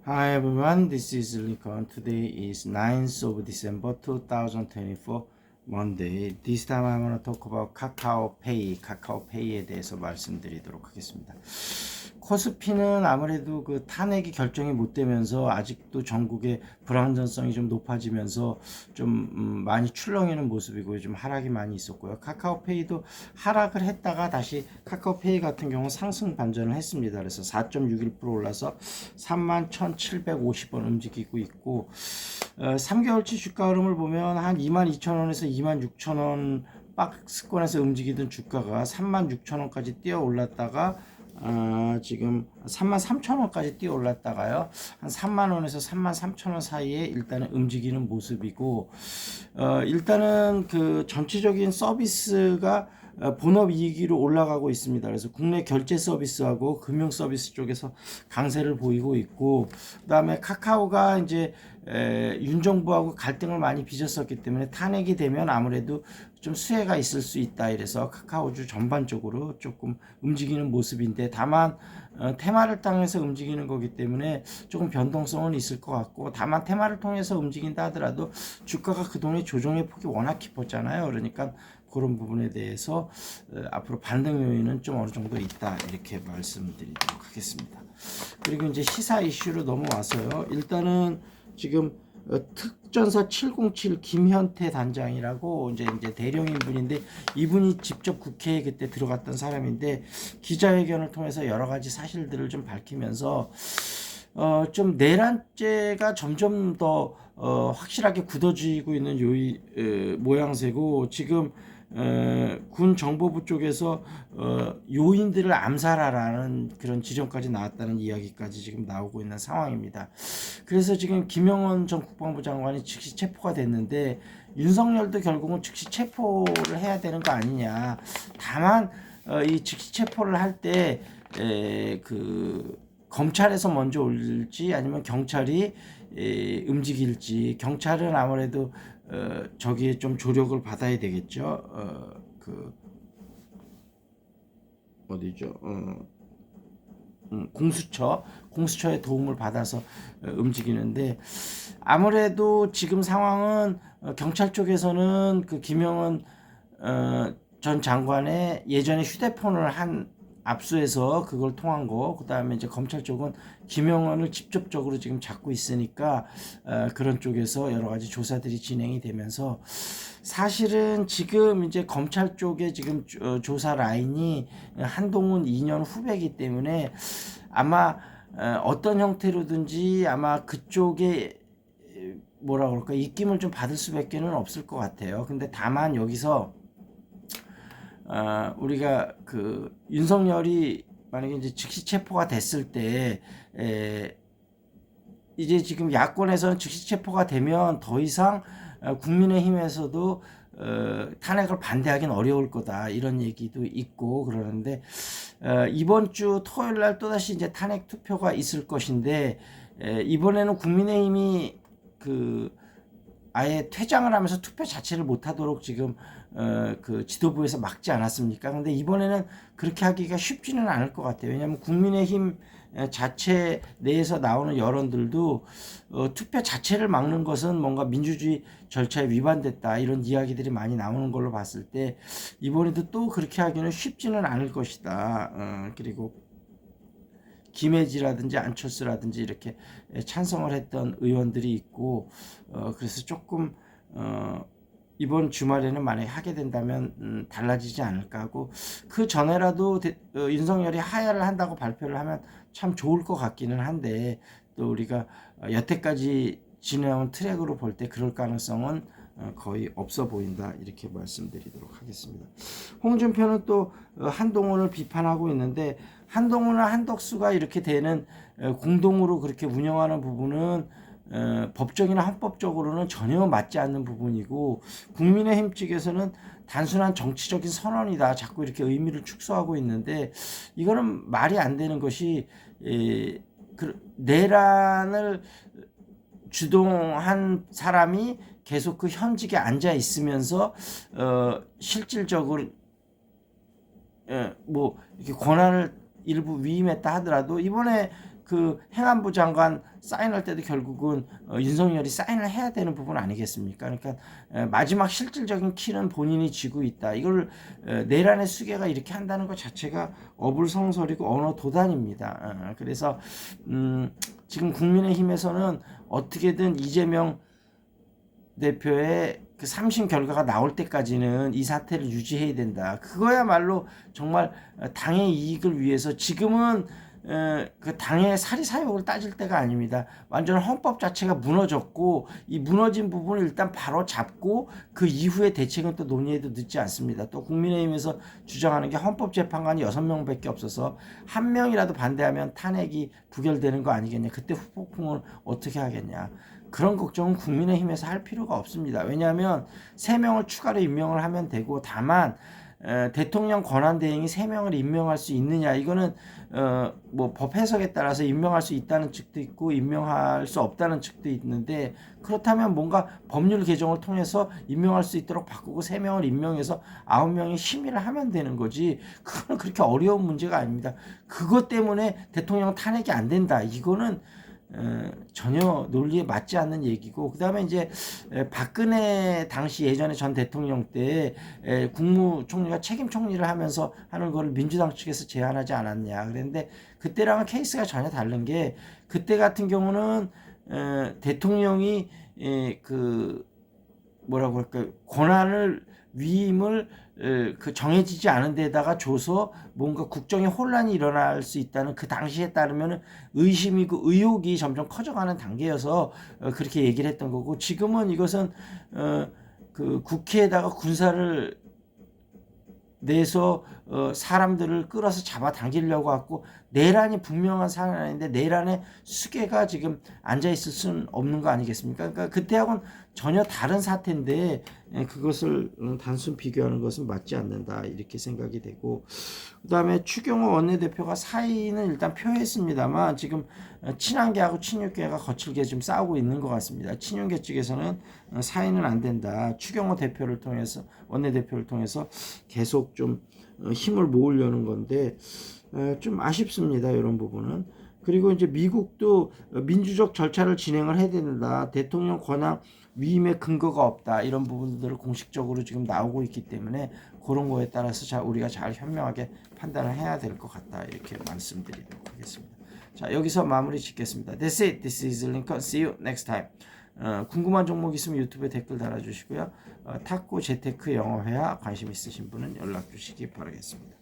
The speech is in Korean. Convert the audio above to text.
Hi everyone, this is Lincoln. Today is 9th of December 2024, Monday. This time I want to talk about 카카오페이에 대해서 말씀드리도록 하겠습니다. 코스피는 아무래도 그 탄핵이 결정이 못 되면서 아직도 전국의 불안전성이 좀 높아지면서 좀 많이 출렁이는 모습이고 좀 하락이 많이 있었고요. 카카오페이도 하락을 했다가 다시 카카오페이 같은 경우 상승 반전을 했습니다. 그래서 4.61% 올라서 31,750원 움직이고 있고 3개월치 주가 흐름을 보면 한 22,000원에서 26,000원 박스권에서 움직이던 주가가 36,000원까지 뛰어 올랐다가 지금 33,000원까지 뛰어 올랐다가요 한 3만원에서 33,000원 사이에 일단은 움직이는 모습이고 일단은 그 전체적인 서비스가 본업 이익으로 올라가고 있습니다. 그래서 국내 결제 서비스하고 금융 서비스 쪽에서 강세를 보이고 있고, 그다음에 카카오가 이제 윤 정부하고 갈등을 많이 빚었었기 때문에 탄핵이 되면 아무래도 좀 수혜가 있을 수 있다. 이래서 카카오주 전반적으로 조금 움직이는 모습인데, 다만 테마를 통해서 움직이는 거기 때문에 조금 변동성은 있을 것 같고, 다만 테마를 통해서 움직인다 하더라도 주가가 그동안 조정의 폭이 워낙 깊었잖아요. 그러니까 그런 부분에 대해서 앞으로 반등 요인은 좀 어느 정도 있다, 이렇게 말씀드리도록 하겠습니다. 그리고 이제 시사 이슈로 넘어와서요. 일단은 지금 특전사 707 김현태 단장이라고 이제 대령인 분인데, 이분이 직접 국회에 그때 들어갔던 사람인데 기자회견을 통해서 여러 가지 사실들을 좀 밝히면서 좀 내란죄가 점점 더 확실하게 굳어지고 있는 모양새고, 지금 군 정보부 쪽에서 요인들을 암살하라는 그런 지령까지 나왔다는 이야기까지 지금 나오고 있는 상황입니다. 그래서 지금 김영원 전 국방부 장관이 즉시 체포가 됐는데, 윤석열도 결국은 즉시 체포를 해야 되는 거 아니냐. 다만 이 즉시 체포를 할 때 그 검찰에서 먼저 올릴지 아니면 경찰이 움직일지, 경찰은 아무래도 저기에 좀 조력을 받아야 되겠죠. 그 어디죠? 공수처의 도움을 받아서 움직이는데, 아무래도 지금 상황은 경찰 쪽에서는 그 김영은 전 장관의 예전에 휴대폰을 압수해서 그걸 통한 거, 그 다음에 이제 검찰 쪽은 김영원을 직접적으로 지금 잡고 있으니까 그런 쪽에서 여러 가지 조사들이 진행이 되면서, 사실은 지금 이제 검찰 쪽에 지금 조사 라인이 한동훈 2년 후배이기 때문에 아마 어떤 형태로든지 아마 그쪽에 뭐라 그럴까 입김을 좀 받을 수밖에는 없을 것 같아요. 근데 다만 여기서 우리가 그 윤석열이 만약에 이제 즉시 체포가 됐을 때 이제 지금 야권에서는 즉시 체포가 되면 더 이상 국민의힘에서도 탄핵을 반대하기는 어려울 거다, 이런 얘기도 있고 그러는데, 이번 주 토요일 날 또다시 이제 탄핵 투표가 있을 것인데, 이번에는 국민의힘이 그 아예 퇴장을 하면서 투표 자체를 못하도록 지금 그 지도부에서 막지 않았습니까? 근데 이번에는 그렇게 하기가 쉽지는 않을 것 같아요. 왜냐하면 국민의힘 자체 내에서 나오는 여론들도 투표 자체를 막는 것은 뭔가 민주주의 절차에 위반됐다, 이런 이야기들이 많이 나오는 걸로 봤을 때 이번에도 또 그렇게 하기는 쉽지는 않을 것이다. 그리고 김혜지라든지 안철수라든지 이렇게 찬성을 했던 의원들이 있고, 그래서 조금 이번 주말에는 만약에 하게 된다면 달라지지 않을까 하고, 그 전에라도 윤석열이 하야를 한다고 발표를 하면 참 좋을 것 같기는 한데, 또 우리가 여태까지 지내온 트랙으로 볼 때 그럴 가능성은 거의 없어 보인다, 이렇게 말씀드리도록 하겠습니다. 홍준표는 또 한동훈을 비판하고 있는데, 한동훈과 한덕수가 이렇게 되는 공동으로 그렇게 운영하는 부분은 법적이나 헌법적으로는 전혀 맞지 않는 부분이고, 국민의힘 측에서는 단순한 정치적인 선언이다, 자꾸 이렇게 의미를 축소하고 있는데, 이거는 말이 안 되는 것이, 내란을 주동한 사람이 계속 그 현직에 앉아 있으면서 실질적으로 뭐 이렇게 권한을 일부 위임했다 하더라도, 이번에 그 행안부 장관 사인할 때도 결국은 윤석열이 사인을 해야 되는 부분 아니겠습니까? 그러니까 마지막 실질적인 키는 본인이 쥐고 있다. 이걸 내란의 수괴가 이렇게 한다는 것 자체가 어불성설이고 언어 도단입니다. 그래서 지금 국민의힘에서는 어떻게든 이재명 대표의 그 3심 결과가 나올 때까지는 이 사태를 유지해야 된다. 그거야말로 정말 당의 이익을 위해서 지금은 그 당의 사리사욕을 따질 때가 아닙니다. 완전 헌법 자체가 무너졌고 이 무너진 부분을 일단 바로 잡고 그 이후의 대책은 또 논의해도 늦지 않습니다. 또 국민의힘에서 주장하는 게 헌법재판관이 6명밖에 없어서 한 명이라도 반대하면 탄핵이 부결되는 거 아니겠냐. 그때 후폭풍을 어떻게 하겠냐. 그런 걱정은 국민의힘에서 할 필요가 없습니다. 왜냐하면 3명을 추가로 임명을 하면 되고 다만 대통령 권한대행이 3명을 임명할 수 있느냐 이거는 뭐 법 해석에 따라서 임명할 수 있다는 측도 있고 임명할 수 없다는 측도 있는데 그렇다면 뭔가 법률 개정을 통해서 임명할 수 있도록 바꾸고 3명을 임명해서 9명이 심의를 하면 되는 거지 그거는 그렇게 어려운 문제가 아닙니다. 그것 때문에 대통령 탄핵이 안 된다 이거는 전혀 논리에 맞지 않는 얘기고 그 다음에 이제 박근혜 당시 예전에 전 대통령 때 국무총리가 책임총리를 하면서 하는 걸 민주당 측에서 제안하지 않았냐 그랬는데 그때랑은 케이스가 전혀 다른 게 그때 같은 경우는 대통령이 그 뭐라고 할까요 권한을 위임을 그 정해지지 않은 데다가 줘서 뭔가 국정에 혼란이 일어날 수 있다는 그 당시에 따르면 의심이고 의혹이 점점 커져가는 단계여서 그렇게 얘기를 했던 거고 지금은 이것은 그 국회에다가 군사를 내서 사람들을 끌어서 잡아당기려고 하고 내란이 분명한 사안인데 내란의 수괴가 지금 앉아있을 수는 없는 거 아니겠습니까? 그러니까 그때하고는 전혀 다른 사태인데 그것을 단순 비교하는 것은 맞지 않는다 이렇게 생각이 되고 그 다음에 추경호 원내대표가 사의는 일단 표했습니다만 지금 친한계하고 친윤계가 거칠게 지금 싸우고 있는 것 같습니다. 친윤계 측에서는 사의는 안 된다. 추경호 대표를 통해서 원내대표를 통해서 계속 좀 힘을 모으려는 건데 좀 아쉽습니다. 이런 부분은. 그리고 이제 미국도 민주적 절차를 진행을 해야 된다. 대통령 권한 위임의 근거가 없다. 이런 부분들을 공식적으로 지금 나오고 있기 때문에 그런 거에 따라서 우리가 잘 현명하게 판단을 해야 될 것 같다. 이렇게 말씀드리도록 하겠습니다. 자, 여기서 마무리 짓겠습니다. That's it. This is Lincoln. See you next time. 궁금한 종목 있으면 유튜브에 댓글 달아주시고요. 탁구 재테크 영어회화 관심 있으신 분은 연락 주시기 바라겠습니다.